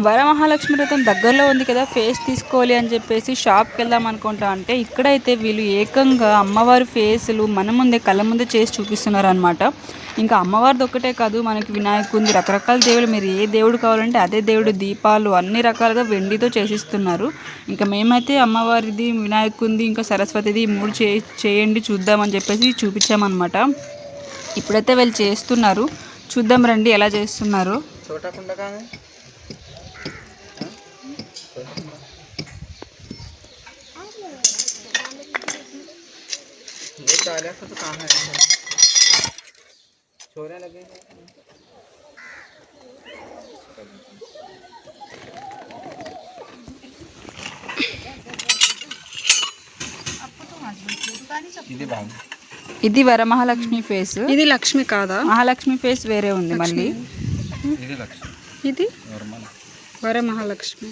వరమహాలక్ష్మి వ్రతం దగ్గరలో ఉంది కదా, ఫేస్ తీసుకోవాలి అని చెప్పేసి షాప్కి వెళ్దాం అనుకుంటా అంటే ఇక్కడైతే వీళ్ళు ఏకంగా అమ్మవారి ఫేసులు మన ముందే కళ్ళ ముందే చేసి చూపిస్తున్నారు అనమాట. ఇంకా అమ్మవారిది ఒక్కటే కాదు, మనకి వినాయకుంది, రకరకాల దేవుడు, మీరు ఏ దేవుడు కావాలంటే అదే దేవుడు, దీపాలు అన్ని రకాలుగా వెండితో చేసిస్తున్నారు. ఇంకా మేమైతే అమ్మవారిది, వినాయకుంది, ఇంకా సరస్వతిది మూడు చేయండి చూద్దామని చెప్పేసి చూపించామన్నమాట. ఇప్పుడైతే వీళ్ళు చేస్తున్నారు, చూద్దాం రండి ఎలా చేస్తున్నారు. ఇది వరమహాలక్ష్మి ఫేస్, ఇది లక్ష్మి కాదా? మహాలక్ష్మి ఫేస్ వేరే ఉంది మళ్ళీ. ఇది వరమహాలక్ష్మి.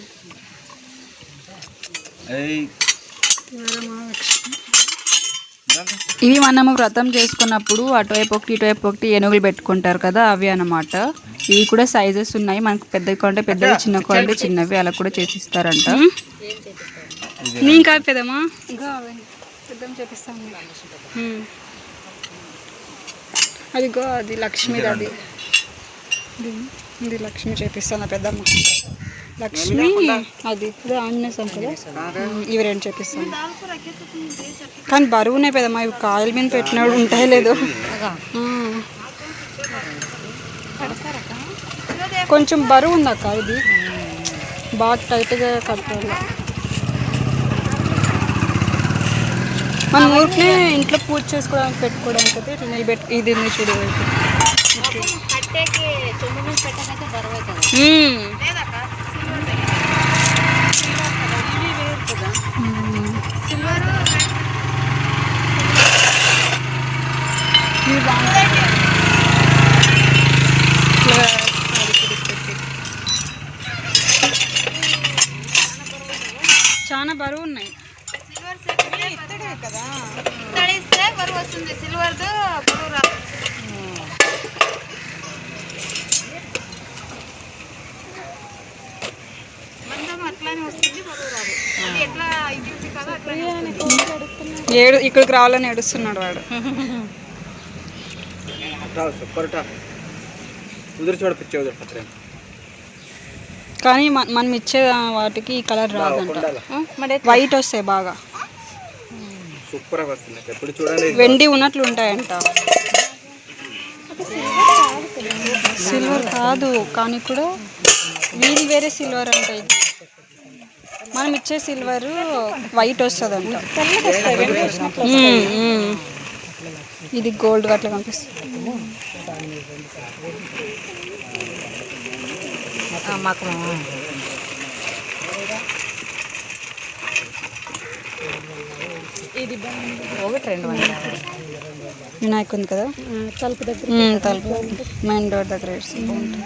ఇవి మనము వ్రతం చేసుకున్నప్పుడు అటువైపు ఒకటి ఇటువైపు ఒకటి ఏనుగులు పెట్టుకుంటారు కదా, అవి అన్నమాట. ఇవి కూడా సైజెస్ ఉన్నాయి, మనకు పెద్దవి కొంటే పెద్దవి, చిన్న క్వాలిటీ చిన్నవి, అలా కూడా చేసిస్తారంట. ఇంకా పెద్దమ్మా పెద్దం చేపిస్తాము. అదిగో అది లక్ష్మిది, అది ఇది లక్ష్మి చేపిస్తాను పెద్దమ్మ. లక్ష్మి అది ఆంజనేయ స్వామి కదా, ఇవి రెండు చేపిస్తాను. కానీ బరువునే పెద్దమ్మ, ఇవి కాయల మీద పెట్టినాడు ఉంటాయో లేదో. కొంచెం బరువు ఉంది అక్క, ఇది బాగా టైట్గా కట్టాలి. మనం ఊరికే ఇంట్లో పూజ చేసుకోవడానికి పెట్టుకోవడానికి అయితే ఇట్లా నిలబెట్టి ఇది చూడు. చాలా బరువు ఉన్నాయి కదా, బరువు వస్తుంది. సిల్వర్తో బరువు రాదు. ఇక్కడికి రావాలని ఏడుస్తున్నాడు వాడు. కానీ మనం ఇచ్చే వాటికి ఈ కలర్ రాదంట, వైట్ వస్తాయి బాగా, వెండి ఉన్నట్లు ఉంటాయంట. సిల్వర్ కాదు కానీ కూడా వీళ్ళు వేరే సిల్వర్ అంట, ఇది మనం ఇచ్చే సిల్వర్ వైట్ వస్తుందంట. ఇది గోల్డ్ అట్లా కనిపిస్తుంది. ఇది ఒకటి 200 వినాయక్ ఉంది కదా, తలుపు దగ్గర, తలుపు మెయిన్ డోర్ దగ్గర బాగుంటుంది.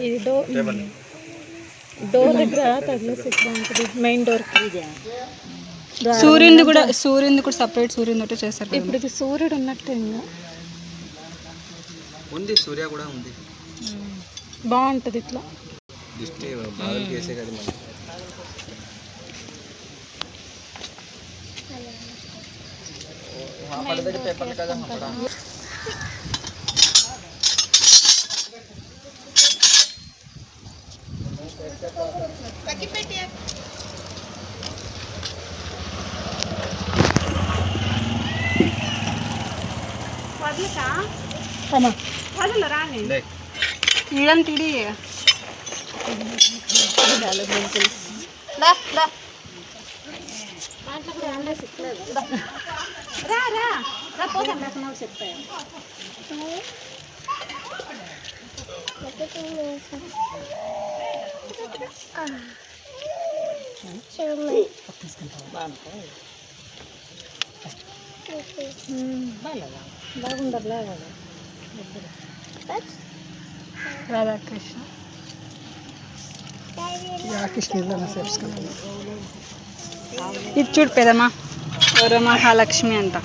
ఇది డోర్ దగ్గర తగిలేసి బాగుంటుంది. మెయిన్ డోర్ సూర్యుని కూడా సపరేట్ సూర్యుని ఒకటి చేస్తారు. ఇప్పుడు ఇది సూర్యుడు ఉన్నట్టు ఇంకా ఉంది, సూర్య కూడా ఉంది, బాగుంటుంది ఇట్లా. ఇదంతిడి బాగుండర్లే రాధాకృష్ణ ఇది చూడు పెదమ్మా, వరమహాలక్ష్మి అంట.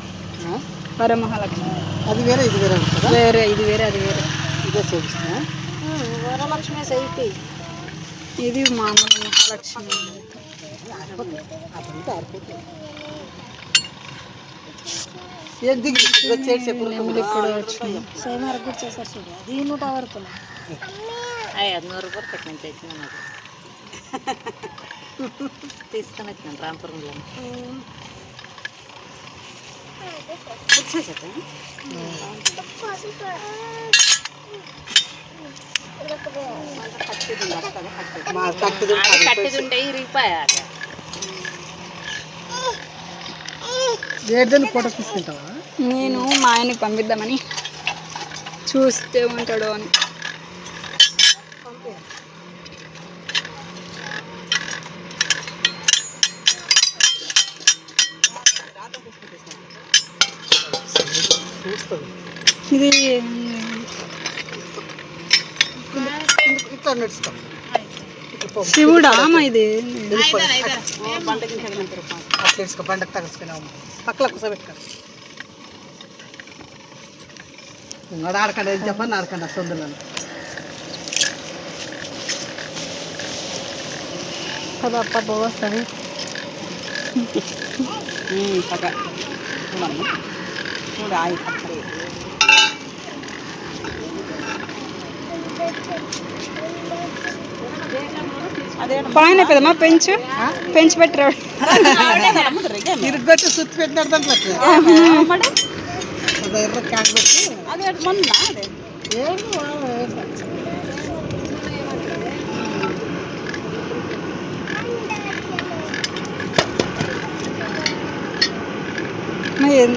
వరమహాలక్ష్మి అది వేరే, ఇది వేరే, వేరే ఇది వేరే, అది వేరే. ఇదే చూపిస్తున్నా. వరలక్ష్మి సైతి ఇది మామూలు మహాలక్ష్మి నెమలి కూడా వచ్చింది. అది 100 వరకు 100 రూపాయలు పెట్టిన తెచ్చిన తీసుకొని వచ్చినాను రాంపురంలో కట్టిదుంటే రూపాయ ఫోటో తీసుకుంటావా? నేను మా ఆయనకి పంపిద్దామని చూస్తే ఉంటాడు అని. ఇది శివుడా అమ్మ ఇది పండగ తగసుకున్నాము పక్కల కూర్చోబెట్టుకో ఆడకండి ఏం చెప్పండి ఆడకండి సొందులను కదా అప్ప బాగుంది. చూడ పైన పెద్దమ్మా పెంచు పెట్టరాడు ఇరుగొట్టి సుత్తి పెట్టినారు దాంట్లో ఎర్ర క్యాక్ పెట్టి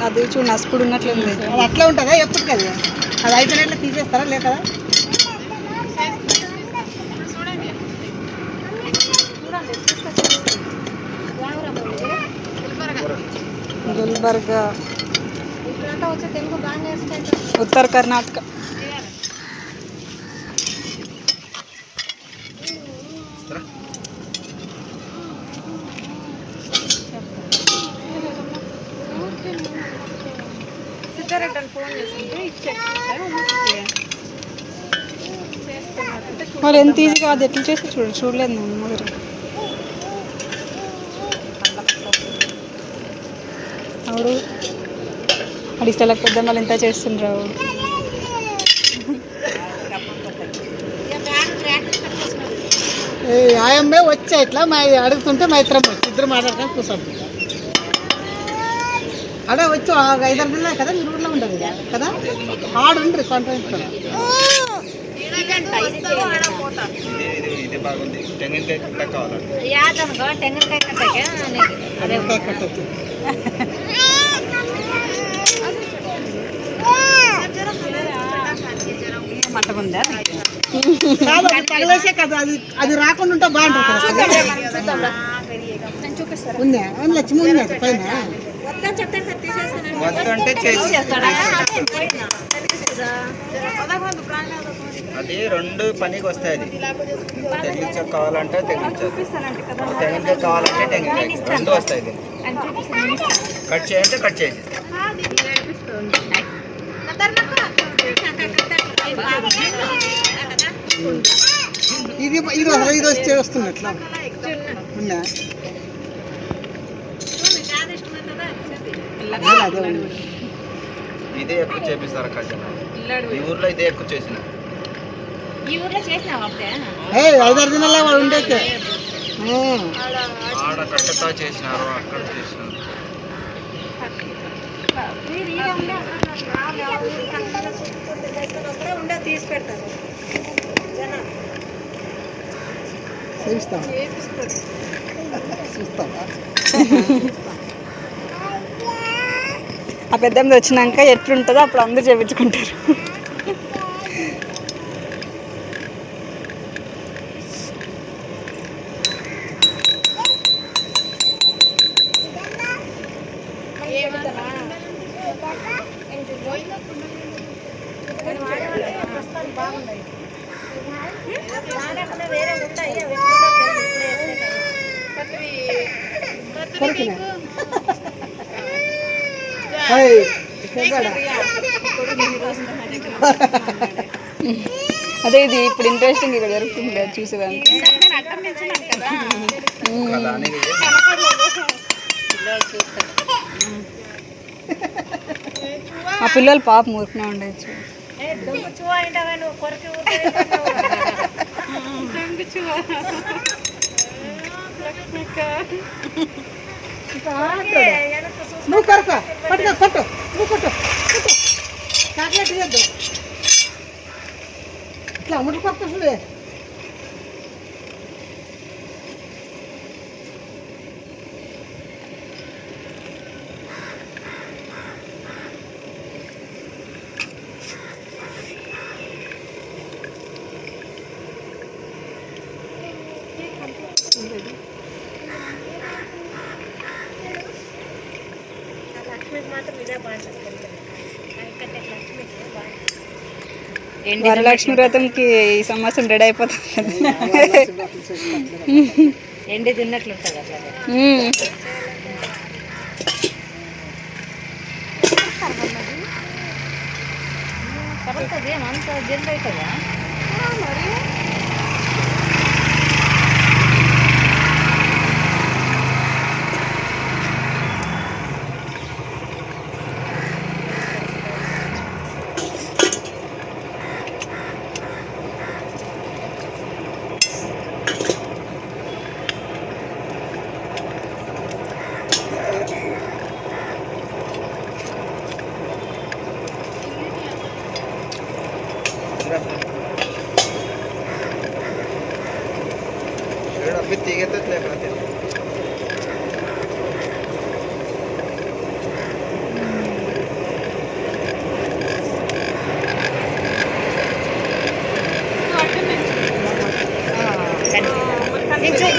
అది చూడు నసుపుడు ఉన్నట్లుంది. అది అట్లా ఉంటుందా ఎప్పుడు కదా అది అయిపోయినట్లు తీసేస్తారా లే కదా గుల్బర్గా ఉత్తర కర్ణాటక. వాళ్ళు ఎంత ఈజీగా అది ఎట్లా చేసి చూడలేదు నేను మొదలు. ఆవిడు అడిస్తలకు పెద్ద వాళ్ళు ఎంత చేస్తుండ్రు. ఆయమ్మే వచ్చా ఇట్లా మా అడుగుతుంటే మా ఇద్దరు మాట్లాడుకొని కూర్చోండి అదే వచ్చి 5 నెలలు కదా మీరు ఊళ్ళో ఉండదు కదా ఆడుండ్రి కొంత తగలేసే కదా అది రాకుండా ఉంటే బాగుంటుంది లక్ష్మి ఉంది పైన అది 2 పనికి వస్తాయి. అది తెగించ కావాలంటే తెగించదు, తెగించ కావాలంటే తెగించాయి, 2 వస్తాయి. కట్ చేయంటే కట్ చేయండి. ఇది వచ్చి వస్తుంది ఎట్లా ఉన్నా ఇదే ఎక్కువ చేపిస్తారు కట్. ఈ ఊర్లో ఇదే ఎక్కువ చేసిన. ఈ ఊర్లో చేసినావా? 5-6 దినాల్లో వాళ్ళు ఉండేది ఆడ కట్టతో చేసినారు, అక్కడ చేసినారు. తీసి పెడతారు ఆ పెద్దమ్మ వచ్చినాక ఎట్లుంటుందో అప్పుడు అందరూ చేయించుకుంటారు. అదే ఇది ఇప్పుడు ఇంట్రెస్టింగ్ ఇక్కడ జరుగుతుంది కదా చూసేదానికి. దానికి ఆ పిల్లలు పాప ఊరుకునే ఉండొచ్చు. నువ్వు కరక పట్టుకో కొట్టు నువ్వు కొట్టు చాక్లెట్ ఇవ్వద్దు ఇట్లా ముడి పడుతుంది. వరలక్ష్మి వ్రతంకి ఈ సంవత్సరం రెడీ అయిపోతుంది. ఎండి తిన్నట్లుంటుంది అట్లా. పడుతుంది అంత జల్ది అవుతుందా? अभी तीगे तो लेकर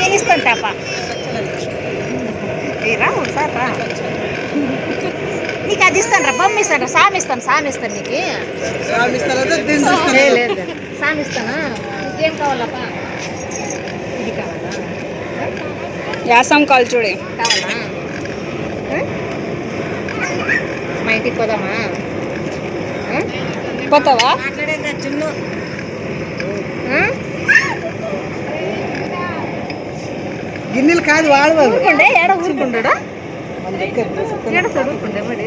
నేను ఇస్తాను తాప రా ఒకసారి రా. నీకు అది ఇస్తాను రా, బొమ్మ ఇస్తాను, సామిస్తాను నీకు. లేదు సామిస్తానా? నీకేం కావాలప్పా? ఇది కావాలా? యాసం కాల్ చూడే కావాలా? మా ఇంటికి పోదామా? పోతావా? మాట్లాడేదా చిన్ను? గిన్నెలు కాదు వాడు ఊరుకుండే ఏడ ఊరుకుంటాడా? ఏడ చదువుకుండే మరి.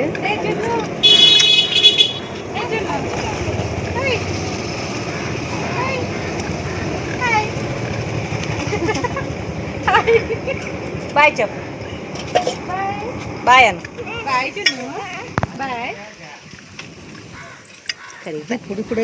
బాయ్ చెప్పు. బాయ్ అను. బాయ్. ఇప్పుడు ఇప్పుడే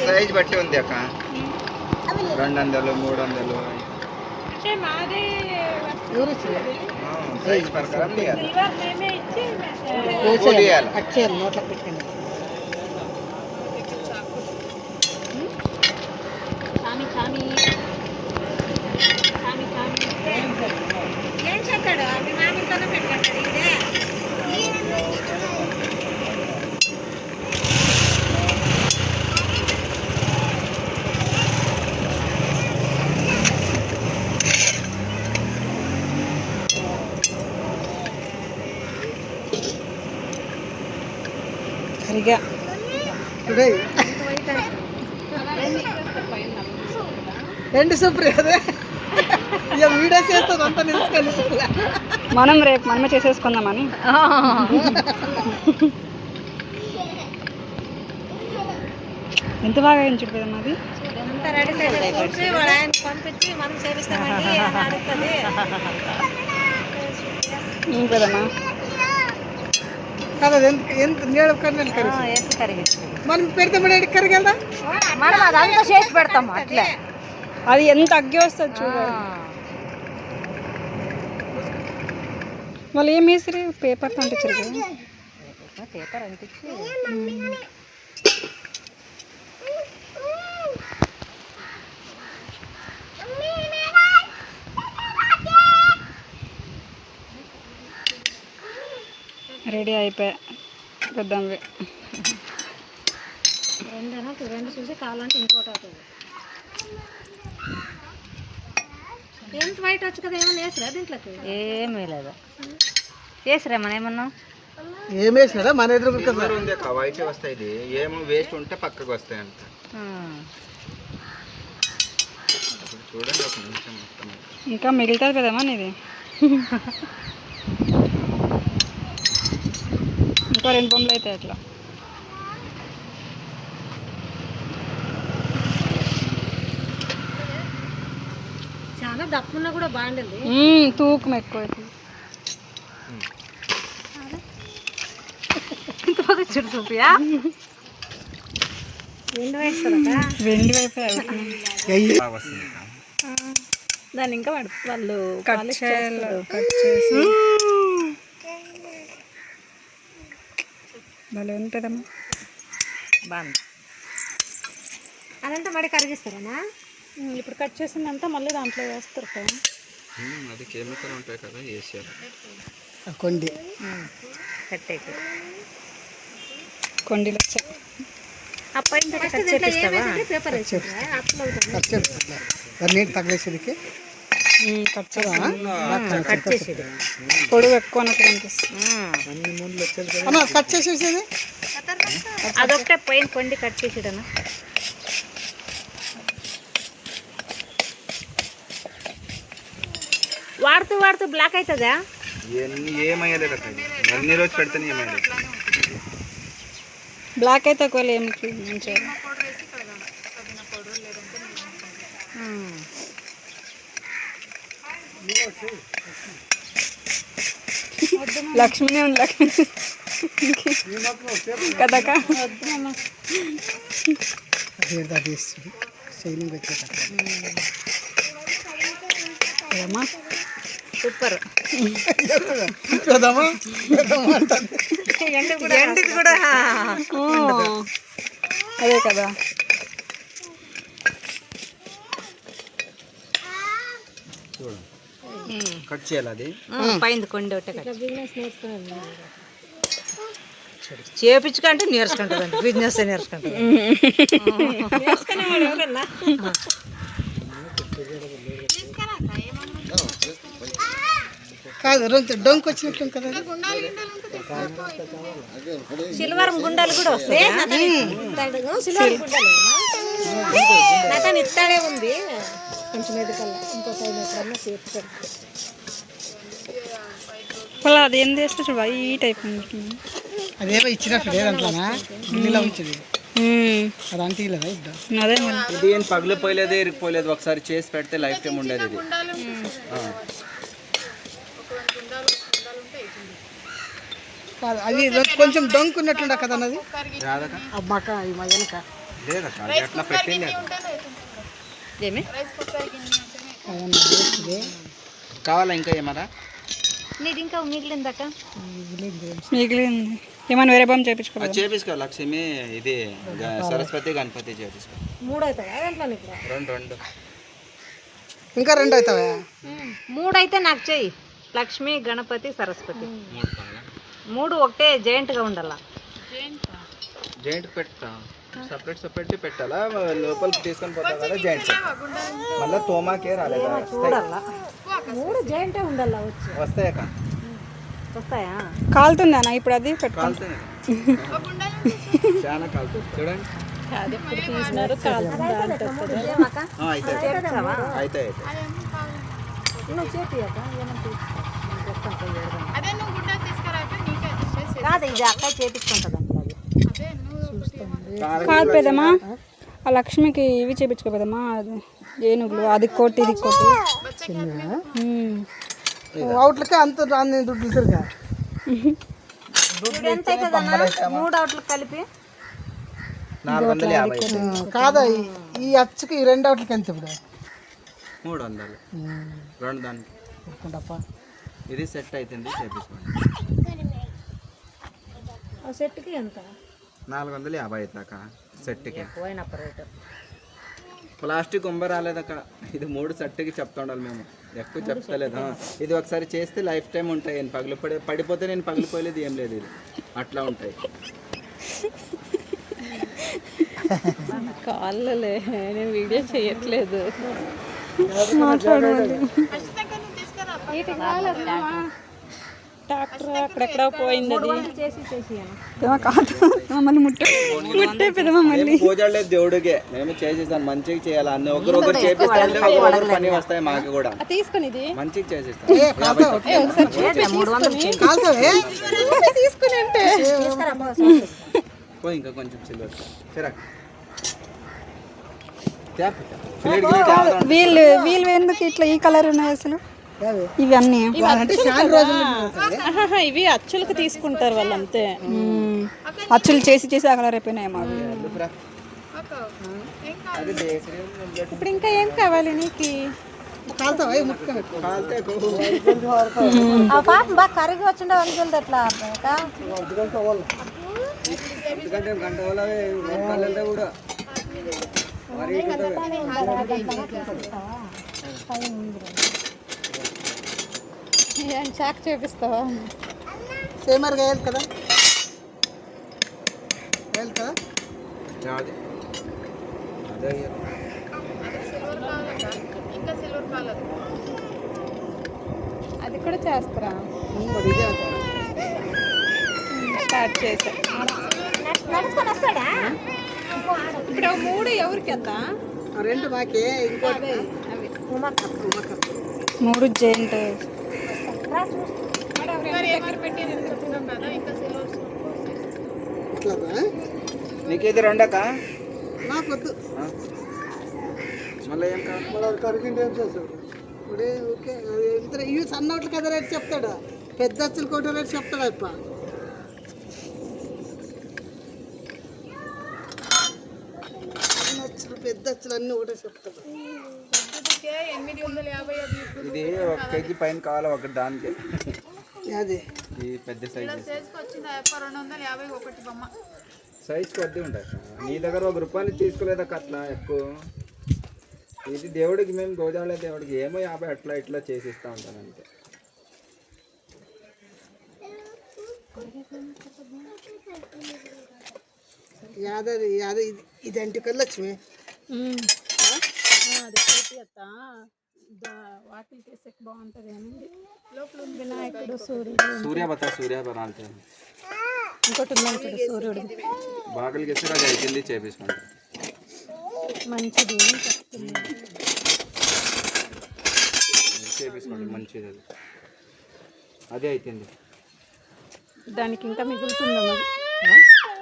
సైజ్ బట్టి ఉంది అక్క. 200 300 సైజ్ ప్రకారం వచ్చేయాలి నోట్లో పెట్టండి. ఏం చెప్పాడు? అవి మామిడితోనే పెట్టుకుంటాడు. ఇదే సరిగా రెండు సూపర్ అదే వీడియో చేస్తుంది అంతా నిలుచుకొని. మనం రేపు మనమే చేసేసుకుందామని. ఎంత బాగా అయింది చూడు కదమ్మా అది. వాడు ఆయన పంపించి మనం చేపిస్తామండి అడుగుతుంది. కదమ్మా కదా ఎంత నేడు కర్రీ ఎంత కరిగింది మనం పెడితే మన కర్రీ కదా మనం అదంతా చేసి పెడతాము అట్లే. అది ఎంత అగ్గి వస్తుంది చూడు. వాళ్ళు ఏం వేసిరి? పేపర్తో అంటించారు కదా. పేపర్ అంటించి రెడీ అయిపోయా పెద్దవి. రెండు చూసి కావాలంటే ఇంకోటి అవుతుంది. ఎంత వైట్ వచ్చు కదా, ఏమన్నా వేసిరా దీంట్లోకి? ఏమీ లేదు. వేసిరా మన ఏమన్నా? ఏం వేసినారా మన ఎదురు కలర్ ఉంది అక్క, వైట్ వస్తాయి. ఇది ఏమో వేస్ట్ ఉంటే పక్కకు వస్తాయి అంట. చూడండి ఒక నిమిషం మొత్తం. ఇంకా మిగులుతుంది కదమ్మా నీది. ఇంకా 2 బొమ్మలు అవుతాయి అట్లా. చాలా దప్పున్నా కూడా బాగుండేది. తూకం ఎక్కువ అవుతుంది. చుట్టూ చూపియా రెండు వేస్తారట. 2 వైపు బాగా వస్తుంది అక్క. దాన్ని ఇంకా వాళ్ళు కట్ చేసి భలే ఉంటుందమ్మా. బాగుంది. అదంతా మడి కరిగిస్తారనా? ఇప్పుడు కట్ చేసిందంతా మళ్ళీ దాంట్లో వేస్తారు కదా. అది కెమికల్ ఉంటాయి కదా, వేసారు. కొండి కట్టేకి కొండీలు వచ్చాయి. పేపర్ వేసేదా? దాన్ని నీటి తగిలేసేదికి కట్ చేసి కట్ చేసేది. పొడుగు ఎక్కువ అన్నట్టు కనిపిస్తుంది. అన్న కట్ చేసేసేది అదొకటే పైన కొండి కట్ చేసేదన్నా. వాడుతూ వాడుతూ బ్లాక్ అవుతుందా? ఏమయ్యలేదు అక్క, అన్ని రోజు పెడితేనే ఏమయ్యలేదు. బ్లాక్ అయితే ఒకవేళ ఏమికి మంచిగా లక్ష్మినే ఉంది. లక్ష్మి కదక షైనింగ్ ఏమా సూపర్. ఎండుకి కూడా అదే కదా. కట్ చేయాలి అది. పైంది కొండి ఒకటే చేపించుకుంటే నేర్చుకుంటుందండి. బిజినెస్ నేర్చుకుంటుంది. కాదు డొంక్ వచ్చినట్లు కదా. సిల్వర్ గుండాలు కూడా వస్తాయి. సిల్వర్ గుండాలు నాకు ఇస్తాడే ఉంది. కొంచెం ఎదుకల్లా ఇంకో సైడ్ ఎక్కడన్నా చేసి అలా అది ఏం చేస్తే చూడు వైట్ అయిపోయింది. అదేమో ఇచ్చినట్టు లేదంట్లోనా ఇలా ఉంచింది. అది అంటే లేదా ఇద్దాం. అదే ఇది ఏం పగిలిపోయలేదు, ఇరిగిపోయలేదు. ఒకసారి చేసి పెడితే లైఫ్ టైం ఉండేది ఇది. కాదు అది కొంచెం డొంక్ ఉన్నట్లుండ కదా అన్నది. అమ్మాక లేదక్క, అది అట్లా పెట్టింది. ఏమి కావాలా ఇంకా ఏమరా? నీది ఇంకా మిగిలిందట. మిగిలింది ఏమన్నా వేరే బొమ్మ చేయించుకో. అది చేపించుకో లక్ష్మి, ఇది సరస్వతి గణపతి చేపించుకో. 3 అవుతాయా దాంట్లో? రెండు ఇంకా 2 అవుతావా? 3 అయితే నాకు చెయ్యి. లక్ష్మి, గణపతి, సరస్వతి 3 కావాలా? 3 ఒకటే జాయింట్గా ఉండాలా. జాయింట్ పెట్టా, సపరేట్ పెట్టాలా? లోపలికి తీసుకొని పోతా కదా జాయింట్. మళ్ళీ తోమాకే రాలేదా? చూడాలా 3 జాయింటే ఉండాలా. వస్తాయా? వస్తాయా? కాలుతుంది అన్న ఇప్పుడు అది పెట్టుకో. కాలుతుంది, చాలా కాలుతుంది. చూడండి అయితే కాదు ఇది అక్క చేపించుకుంటుంది. కాదు పెదమ్మా, ఆ లక్ష్మికి ఇవి చేపించుకోదమ్మా. అది ఏనుగులు, అది కోటి ఇది కోటి. అవుట్లకే అంత రాని దుడ్లు సరిగా. ఎంత అవుతుందన్నా 3 అవుట్లకు కలిపి? 450. కాదా ఈ అచ్చుకి ఈ 2 అవుట్లకి ఎంత ఇప్పుడు? 300. 2 దానికి ఇది సెట్ అవుతుంది. చేపించుకోండి. ఆ సెట్కి ఎంత? 450 అవుతాక సెట్కి. రేటు ప్లాస్టిక్ రాలేదక్క. ఇది 3 సెట్కి చెప్తా ఉండాలి మేము, ఎక్కువ చెప్తలేదు. ఇది ఒకసారి చేస్తే లైఫ్ టైం ఉంటాయి. నేను పడిపోతే నేను పగిలిపోలేదు, ఏం లేదు. ఇది అట్లా ఉంటాయి. కాళ్ళలే, నేను వీడియో చేయట్లేదు. మాట్లాడు ట్రాక్టర్ అక్కడెక్కడ పోయింది అది కాదు మమ్మల్ని ముట్టే పెదమ్మ మళ్ళీ పూజలేదు దేవుడికి మేము చేసేస్తాం మంచిగా చేయాలి అన్ని ఒకరొకరు చేపిస్తాంటే ఒకరొకరు పని వస్తాయి మాకు కూడా తీసుకుని ఇది మంచిగా చేసేస్తాం తీసుకుని అంటే పోయి ఇంకా కొంచెం సిల్వర్ సరే వీళ్ళు ఎందుకు ఇట్లా ఈ కలర్ ఉన్నాయి అసలు ఇవన్నీ ఇవి అచ్చులకు తీసుకుంటారు వాళ్ళు అంతే అచ్చులు చేసి ఆ కలర్ అయిపోయినాయి మాకు. ఇప్పుడు ఇంకా ఏం కావాలి నీకు ఆ పాప బాగా కరిగి వచ్చిండే అనుకుంది అట్లా చాక్ చేపిస్తావా సేమర్గా వేయాలి కదా వేయాలి కదా అది కూడా చేస్తారా స్టార్ట్ చేసా నడుచుకొని వస్తాడా ఇప్పుడు 3 ఎవరికి అత్త రెండు మాకే ఇంకోటి 3 జెయింట్ నీకేది రెండక నాకు వద్దు మళ్ళీ ఏం కావాలి మళ్ళీ కరిగిండి ఏం చేస్తాడు ఇప్పుడే ఓకే ఇవి సన్నోట్లు కదా రేటు చెప్తాడు పెద్ద అచ్చులు కోటి రేటు చెప్తాడు అప్ప అచ్చులు పెద్ద అచ్చులు అన్నీ ఒకటే చెప్తాడు ఇది 1 కేజీ పైన కావాలి ఒకటి దానికి అదే ఈ పెద్ద సైజ్ సైజ్ కొద్ది ఉంటాయి నీ దగ్గర ₹1 తీసుకోలేదా అట్లా ఎక్కువ ఇది దేవుడికి మేము గోదావరి దేవుడికి ఏమో 50 అట్లా ఇట్లా చేసిస్తూ ఉంటాను అంతే యాదది యాద ఇది అంటి కల్లొచ్చు వాకిలి చేసే బాగుంటుంది అని లోపల వినాయకుడు సూర్య బనాలి ఇంకోటి ఉందంటాడు సూర్యుడు బాకలి గెలిచి అది అయిపోయింది చేపించుకుంటాం మంచిది చేపించుకోండి మంచిది అది అదే అయిపోయింది దానికి ఇంకా మిగులుతుందా మరి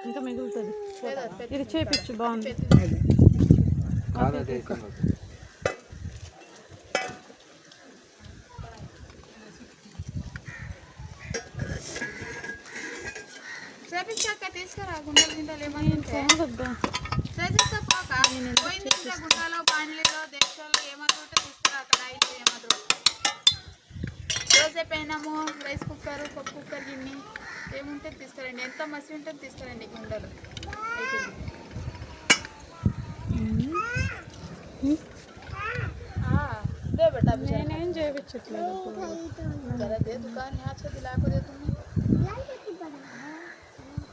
ఇంకా మిగులుతుంది ఇది చేపించు బాగుంది కాదు అదే అయిపోయింది తీసుకురా గుండెలు గిండెలు ఏమన్నా గుండాలో బాండ్లీలో దేశాల్లో ఏమాత్రం ఉంటే తీసుకురా అక్కడ అయితే ఏమాత్రం దోశ పెనము రైస్ కుక్కర్ పప్పు కుక్కర్ గిన్నె ఏముంటే తీసుకురండి ఎంత మసి ఉంటే తీసుకురండి గుండెలు दे बेटा నేనేం చేయించట్లేదు जरा दे दुकान यहाँ से दिला को दे तुमने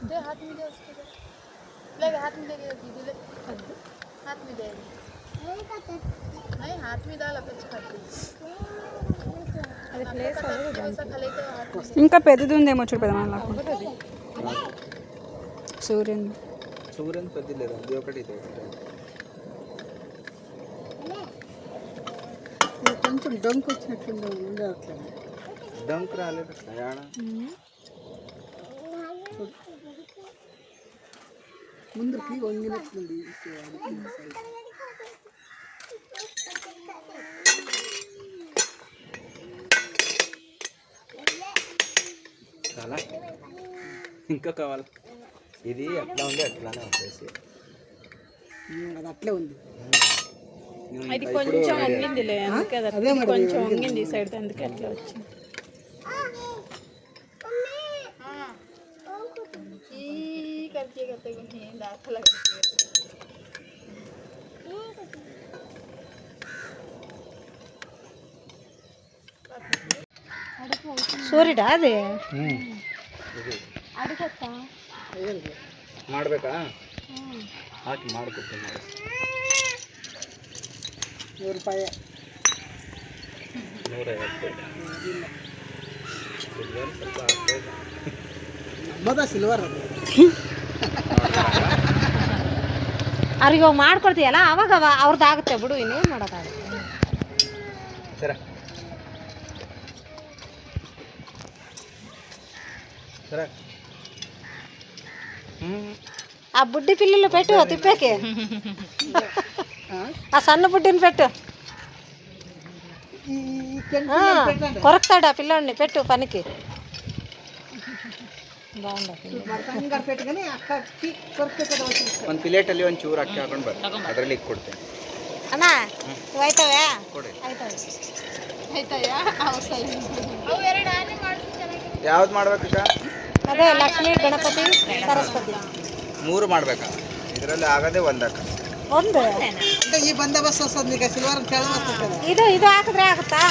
दे हाथ में दे उसको दे ले हाथ में दे दीदी ले हाथ में दे नहीं हाथ में डाल अब अच्छा खाती అది ప్లేస్ वैसा खा लेते हाथ में ఇంకా పెద్దది ఉందేమో చూడు పెదమ్మ నాకు సూర్యుని పెద్ద లేదు అది ఒకటి ఇది కొంచెం డొంక్ వచ్చినట్టు ఉండే అట్లా డంక్ రాలేదు యాడ ముందుకి వంగినట్లుంది చాలా ఇంకా కావాలి ఇది ఎట్లా ఉంది అట్లానే వచ్చేసి అది అట్లే ఉంది అది కొంచెం వంగిందిలే అందుకే అది కొంచెం వంగింది ఈ సైడ్ అందుకే అట్లా వచ్చింది करके करते हैं दाखला సూర్యుడా అది ಮಾಡಬೇಕಾ ಹಾಕಿ ಮಾಡ್ಕೊಡ್ತೀನಿ ₹100 ನಮ್ಮದ ಸಿಲ್ವರ್ ಅದು ಅವ್ರಿಗೆ ಮಾಡ್ಕೊಡ್ತೀಯಲ್ಲ ಅವಾಗ ಅವ್ರದ್ದು ಆಗುತ್ತೆ ಬಿಡು, ಇನ್ನೇನು ಮಾಡೋಕ್ಕಾಗುತ್ತೆ. ಸರ ಸರ ఆ బుడ్డి పిల్లలు పెట్టు తిప్పేకి, ఆ సన్న బుడ్డిని పెట్టు, కొరకుతాడు ఆ పిల్లోడిని, పెట్టు పనికి. పెట్టుకొని ಅಕ್ಕಿ ಕೊರಕೆ ಒಂದು ಪ್ಲೇಟಲ್ಲಿ ಒಂದು ಚೂರು ಅಕ್ಕಿ ಹಾಕೊಂಡು ಬರ್ರಿ, ಅದರಲ್ಲಿ ಕೊಡ್ತೇನೆ. అన్నా ఇవైతావే ಕೊಡಿ. అవుతాయి. ಅವು ಎರಡು ಆನೆ ಮಾಡಿದ್ರೆ ಚೆನ್ನಾಗಿರುತ್ತೆ. ಯಾವ್ದು ಮಾಡ್ಬೇಕು ಈಗ? అదే లక్ష్మీ గణపతి సరస్వతి 3 ಮಾಡ್ಬೇಕಾ? ಇದರಲ್ಲಿ ಆಗದೆ ಒಂದಕ್ಕ. ಒಂದು అంటే ఈ బందోబస్తు వస్తుంది ఇక సిల్వర్ చాలా వస్తుంది ಇದು ಹಾಕಿದ್ರೆ ಆಗುತ್ತಾ?